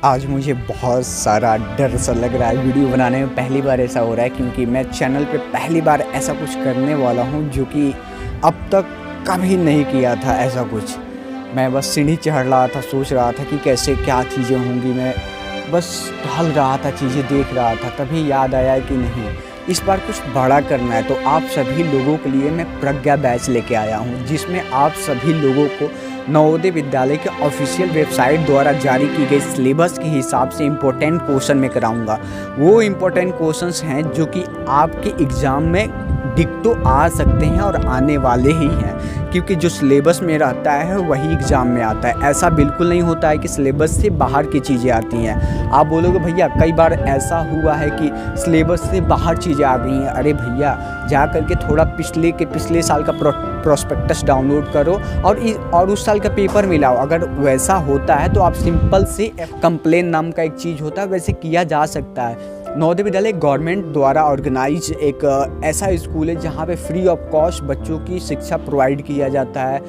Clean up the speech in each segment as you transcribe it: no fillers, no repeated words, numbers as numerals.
आज मुझे बहुत सारा डर सा लग रहा है। वीडियो बनाने में पहली बार ऐसा हो रहा है क्योंकि मैं चैनल पे पहली बार ऐसा कुछ करने वाला हूँ जो कि अब तक कभी नहीं किया था ऐसा कुछ। मैं बस सीढ़ी चढ़ रहा था, सोच रहा था कि कैसे क्या चीज़ें होंगी। मैं बस टहल रहा था, चीज़ें देख रहा था, तभी याद आया कि नहीं, इस बार कुछ बड़ा करना है। तो आप सभी लोगों के लिए मैं प्रज्ञा बैच लेके आया हूँ, जिसमें आप सभी लोगों को नवोदय विद्यालय के ऑफिशियल वेबसाइट द्वारा जारी की गई सिलेबस के हिसाब से इम्पोर्टेंट क्वेश्चन में कराऊंगा। वो इम्पोर्टेंट क्वेश्चंस हैं जो कि आपके एग्ज़ाम में डिक्टो आ सकते हैं और आने वाले ही हैं, क्योंकि जो सिलेबस में रहता है वही एग्ज़ाम में आता है। ऐसा बिल्कुल नहीं होता है कि सिलेबस से बाहर की चीज़ें आती हैं। आप बोलोगे भैया कई बार ऐसा हुआ है कि सिलेबस से बाहर चीज़ें आ गई हैं। अरे भैया जा करके थोड़ा पिछले साल का प्रोस्पेक्टस डाउनलोड करो और उस साल का पेपर मिलाओ। अगर वैसा होता है तो आप सिंपल से कंप्लेन नाम का एक चीज़ होता है, वैसे किया जा सकता है। नवोदय विद्यालय गवर्नमेंट द्वारा ऑर्गेनाइज एक ऐसा स्कूल है जहाँ पे फ्री ऑफ कॉस्ट बच्चों की शिक्षा प्रोवाइड किया जाता है।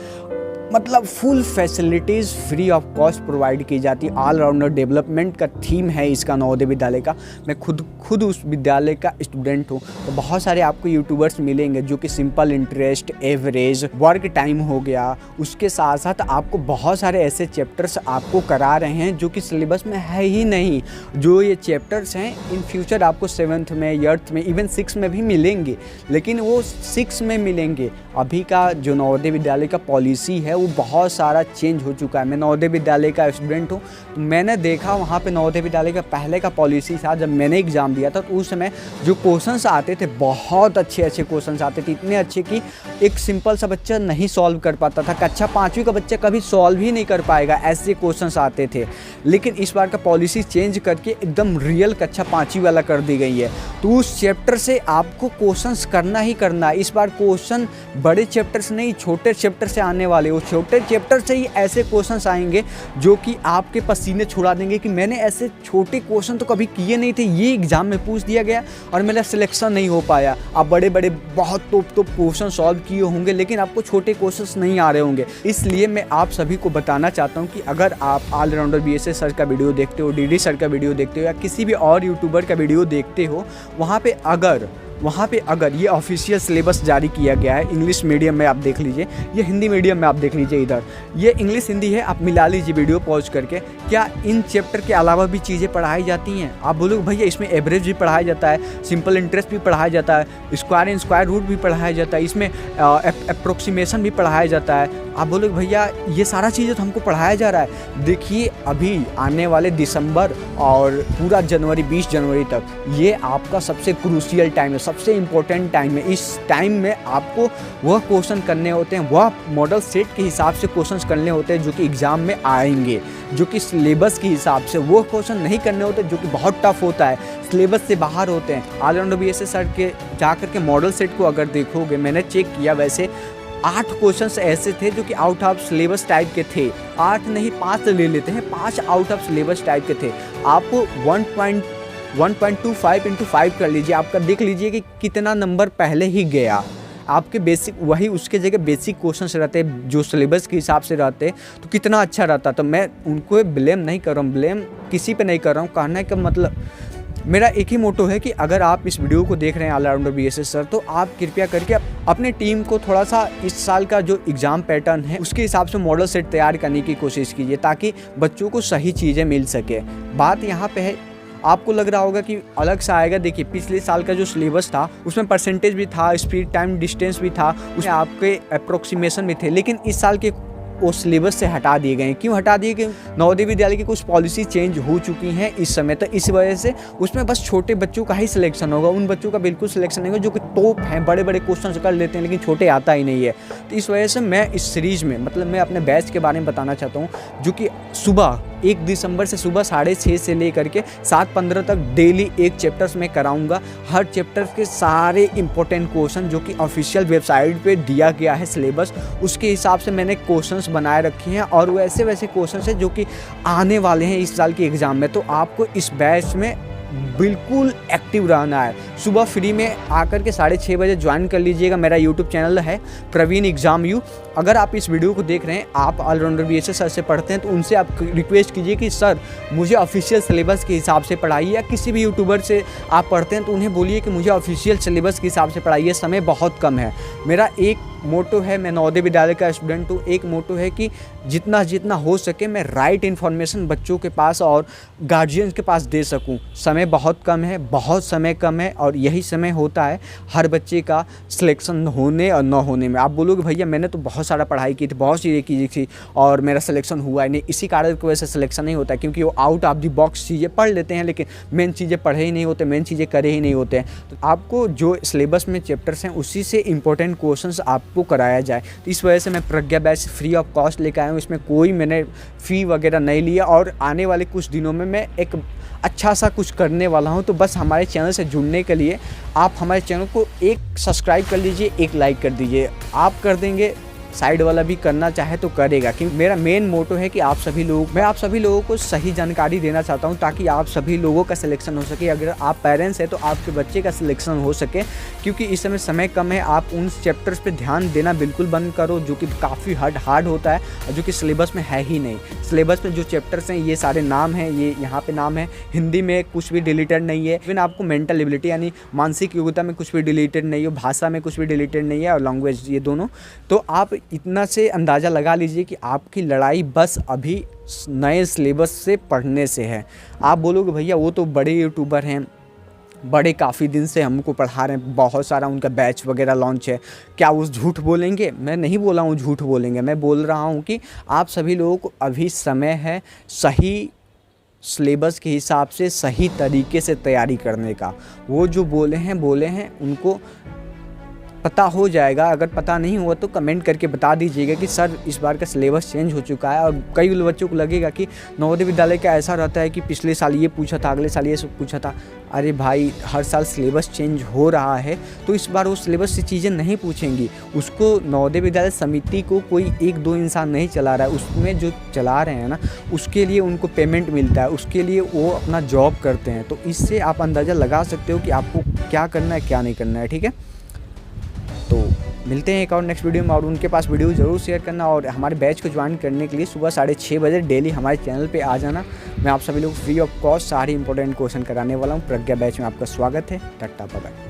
मतलब full facilities free of cost provide की जाती है। ऑल राउंडर डेवलपमेंट का थीम है इसका नवोदय विद्यालय का। मैं खुद उस विद्यालय का स्टूडेंट हूँ। तो बहुत सारे आपको यूट्यूबर्स मिलेंगे जो कि simple interest, average, work time हो गया, उसके साथ साथ आपको बहुत सारे ऐसे चैप्टर्स आपको करा रहे हैं जो कि सिलेबस में है ही नहीं। जो ये चैप्टर्स हैं इन फ्यूचर आपको 7th में, 8th में, इवन 6 में भी मिलेंगे, लेकिन वो 6 में मिलेंगे। अभी का जो नवोदय विद्यालय का पॉलिसी है वो बहुत सारा चेंज हो चुका है। मैं नवोदय विद्यालय का स्टूडेंट हूँ, तो मैंने देखा वहाँ पे नवोदय विद्यालय का पहले का पॉलिसी था। जब मैंने एग्ज़ाम दिया था तो उस समय जो क्वेश्चंस आते थे बहुत अच्छे क्वेश्चंस आते थे, इतने अच्छे कि एक सिंपल सा बच्चा नहीं सॉल्व कर पाता था। कक्षा 5वीं का बच्चा कभी सॉल्व ही नहीं कर पाएगा, ऐसे क्वेश्चंस आते थे। लेकिन इस बार का पॉलिसी चेंज करके एकदम रियल कक्षा 5वीं वाला कर दी गई है। तो उस चैप्टर से आपको क्वेश्चंस करना ही करना है। इस बार क्वेश्चन बड़े चैप्टर से नहीं, छोटे चैप्टर से आने वाले। वो छोटे चैप्टर से ही ऐसे क्वेश्चंस आएंगे जो कि आपके पसीने छुड़ा देंगे कि मैंने ऐसे छोटे क्वेश्चन तो कभी किए नहीं थे, ये एग्जाम में पूछ दिया गया और मेरा सिलेक्शन नहीं हो पाया। आप बड़े बहुत टॉप क्वेश्चन सॉल्व किए होंगे, लेकिन आपको छोटे क्वेश्चंस नहीं आ रहे होंगे। इसलिए मैं आप सभी को बताना चाहता हूँ कि अगर आप ऑलराउंडर BSS सर का वीडियो देखते हो, DD सर का वीडियो देखते हो, या किसी भी और यूट्यूबर का वीडियो देखते हो, वहाँ पे अगर ये ऑफिशियल सिलेबस जारी किया गया है, इंग्लिश मीडियम में आप देख लीजिए, ये हिंदी मीडियम में आप देख लीजिए, इधर ये इंग्लिश हिंदी है, आप मिला लीजिए वीडियो पॉज करके। क्या इन चैप्टर के अलावा भी चीज़ें पढ़ाई जाती हैं? आप बोलोगे भैया इसमें एवरेज भी पढ़ाया जाता है, सिंपल इंटरेस्ट भी पढ़ाया जाता है, स्क्वायर एंड स्क्वायर रूट भी पढ़ाया जाता है, इसमें अप्रोक्सीमेशन भी पढ़ाया जाता है। आप बोलोगे भैया ये सारा चीज़ें तो हमको पढ़ाया जा रहा है। देखिए अभी आने वाले दिसंबर और पूरा जनवरी, 20 जनवरी तक ये आपका सबसे क्रूशियल टाइम है, सबसे इम्पोर्टेंट टाइम है। इस टाइम में आपको वह क्वेश्चन करने होते हैं, वह मॉडल सेट के हिसाब से क्वेश्चन करने होते हैं जो कि एग्ज़ाम में आएंगे, जो कि सिलेबस के हिसाब से। वो क्वेश्चन नहीं करने होते जो कि बहुत टफ होता है, सिलेबस से बाहर होते हैं। ऑलराउंडर BSS सर के जाकर के मॉडल सेट को अगर देखोगे, मैंने चेक किया, वैसे 8 क्वेश्चंस ऐसे थे जो कि आउट ऑफ सिलेबस टाइप के थे। 8 नहीं 5 ले लेते हैं, 5 आउट ऑफ सिलेबस टाइप के थे। आप 1.25 × 5 कर लीजिए, आपका देख लीजिए कि कितना नंबर पहले ही गया। आपके बेसिक वही उसके जगह बेसिक क्वेश्चंस रहते जो सिलेबस के हिसाब से रहते तो कितना अच्छा रहता। तो मैं उनको ब्लेम नहीं कर रहा हूँ, ब्लेम किसी पे नहीं कर रहा हूँ। कहने का मतलब मेरा एक ही मोटो है कि अगर आप इस वीडियो को देख रहे हैं ऑलराउंडर BSS सर, तो आप कृपया करके अपने टीम को थोड़ा सा इस साल का जो एग्ज़ाम पैटर्न है उसके हिसाब से मॉडल सेट तैयार करने की कोशिश कीजिए, ताकि बच्चों को सही चीज़ें मिल सके। बात यहाँ पे है, आपको लग रहा होगा कि अलग सा आएगा। देखिए पिछले साल का जो सिलेबस था उसमें परसेंटेज भी था, स्पीड, टाइम, डिस्टेंस भी था, उसमें आपके अप्रोक्सीमेशन भी थे, लेकिन इस साल के वो सिलेबस से हटा दिए गए हैं। क्यों हटा दिए गए? नवोदय विद्यालय की कुछ पॉलिसी चेंज हो चुकी हैं इस समय, तो इस वजह से उसमें बस छोटे बच्चों का ही सिलेक्शन होगा। उन बच्चों का बिल्कुल सिलेक्शन नहीं होगा जो कि टॉप हैं, बड़े क्वेश्चन कर लेते हैं, लेकिन छोटे आता ही नहीं है। तो इस वजह से मैं इस सीरीज़ में, मतलब मैं अपने बैच के बारे में बताना चाहता हूँ, जो कि सुबह 1 दिसंबर से सुबह 6:30 से लेकर के 7:15 तक डेली एक चैप्टर्स में कराऊंगा। हर चैप्टर के सारे इंपॉर्टेंट क्वेश्चन जो कि ऑफिशियल वेबसाइट पे दिया गया है सिलेबस, उसके हिसाब से मैंने क्वेश्चंस बनाए रखे हैं, और वैसे क्वेश्चंस हैं जो कि आने वाले हैं इस साल के एग्ज़ाम में। तो आपको इस बैच में बिल्कुल एक्टिव रहना है। सुबह फ्री में आकर के 6:30 बजे ज्वाइन कर लीजिएगा। मेरा यूट्यूब चैनल है प्रवीण एग्ज़ाम यू, अगर आप इस वीडियो को देख रहे हैं, आप ऑलराउंडर बीएसए सर से पढ़ते हैं, तो उनसे आप रिक्वेस्ट कीजिए कि सर मुझे ऑफिशियल सिलेबस के हिसाब से पढ़ाइए। या किसी भी यूट्यूबर से आप पढ़ते हैं तो उन्हें बोलिए कि मुझे ऑफिशियल सिलेबस के हिसाब से पढ़ाइए, समय बहुत कम है। मेरा एक मोटो है, मैं नवोदय विद्यालय का स्टूडेंट हूँ, एक मोटो है कि जितना हो सके मैं राइट इन्फॉर्मेशन बच्चों के पास और गार्जियंस के पास दे सकूँ। समय बहुत कम है, बहुत समय कम है, और यही समय होता है हर बच्चे का सिलेक्शन होने और न होने में। आप बोलोगे भैया मैंने तो बहुत सारा पढ़ाई की थी, बहुत चीज़ें की थी और मेरा सिलेक्शन हुआ ही नहीं। इसी कारण की वजह से सिलेक्शन नहीं होता है, क्योंकि वो आउट ऑफ द बॉक्स चीज़ें पढ़ लेते हैं, लेकिन मेन चीज़ें पढ़े ही नहीं होते, मेन चीज़ें करे ही नहीं होते हैं। तो आपको जो सिलेबस में चैप्टर्स हैं उसी से इंपॉर्टेंट क्वेश्चंस आपको कराया जाए। तो इस वजह से मैं प्रज्ञा बैच फ्री ऑफ कॉस्ट लेकर आया हूँ। इसमें कोई मैंने फ़ी वगैरह नहीं लिया, और आने वाले कुछ दिनों में मैं एक अच्छा सा कुछ करने वाला हूँ। तो बस हमारे चैनल से जुड़ने के लिए आप हमारे चैनल को एक सब्सक्राइब कर लीजिए, एक लाइक कर दीजिए। आप कर देंगे, साइड वाला भी करना चाहे तो करेगा, क्योंकि मेरा मेन मोटो है कि मैं आप सभी लोगों को सही जानकारी देना चाहता हूं, ताकि आप सभी लोगों का सिलेक्शन हो सके। अगर आप पेरेंट्स हैं तो आपके बच्चे का सिलेक्शन हो सके, क्योंकि इस समय कम है। आप उन चैप्टर्स पे ध्यान देना बिल्कुल बंद करो जो कि काफ़ी हार्ड होता है, और जो कि सिलेबस में है ही नहीं। सिलेबस में जो चैप्टर्स हैं ये सारे नाम हैं, ये यहाँ पे नाम है, हिंदी में कुछ भी डिलीटेड नहीं है। इवन आपको मेंटल एबिलिटी यानी मानसिक योग्यता में कुछ भी डिलीटेड नहीं है, भाषा में कुछ भी डिलीटेड नहीं है, और लैंग्वेज, ये दोनों। तो आप इतना से अंदाज़ा लगा लीजिए कि आपकी लड़ाई बस अभी नए सिलेबस से पढ़ने से है। आप बोलोगे भैया वो तो बड़े यूट्यूबर हैं, बड़े काफ़ी दिन से हमको पढ़ा रहे हैं, बहुत सारा उनका बैच वगैरह लॉन्च है, क्या वो झूठ बोलेंगे? मैं नहीं बोला हूँ झूठ बोलेंगे, मैं बोल रहा हूँ कि आप सभी लोगों को अभी समय है सही सिलेबस के हिसाब से सही तरीके से तैयारी करने का। वो जो बोले हैं उनको पता हो जाएगा। अगर पता नहीं हुआ तो कमेंट करके बता दीजिएगा कि सर इस बार का सिलेबस चेंज हो चुका है। और कई बच्चों को लगेगा कि नवोदय विद्यालय का ऐसा रहता है कि पिछले साल ये पूछा था, अगले साल ये सब पूछा था। अरे भाई, हर साल सिलेबस चेंज हो रहा है, तो इस बार वो सिलेबस से चीज़ें नहीं पूछेंगी। उसको नवोदय विद्यालय समिति को कोई एक दो इंसान नहीं चला रहा है, उसमें जो चला रहे हैं ना, उसके लिए उनको पेमेंट मिलता है, उसके लिए वो अपना जॉब करते हैं। तो इससे आप अंदाज़ा लगा सकते हो कि आपको क्या करना है, क्या नहीं करना है। ठीक है, तो मिलते हैं एक और नेक्स्ट वीडियो में, और उनके पास वीडियो ज़रूर शेयर करना। और हमारे बैच को ज्वाइन करने के लिए सुबह 6:30 बजे डेली हमारे चैनल पे आ जाना। मैं आप सभी लोग फ्री ऑफ कॉस्ट सारी इंपॉर्टेंट क्वेश्चन कराने वाला हूँ। प्रज्ञा बैच में आपका स्वागत है। Tata bye bye.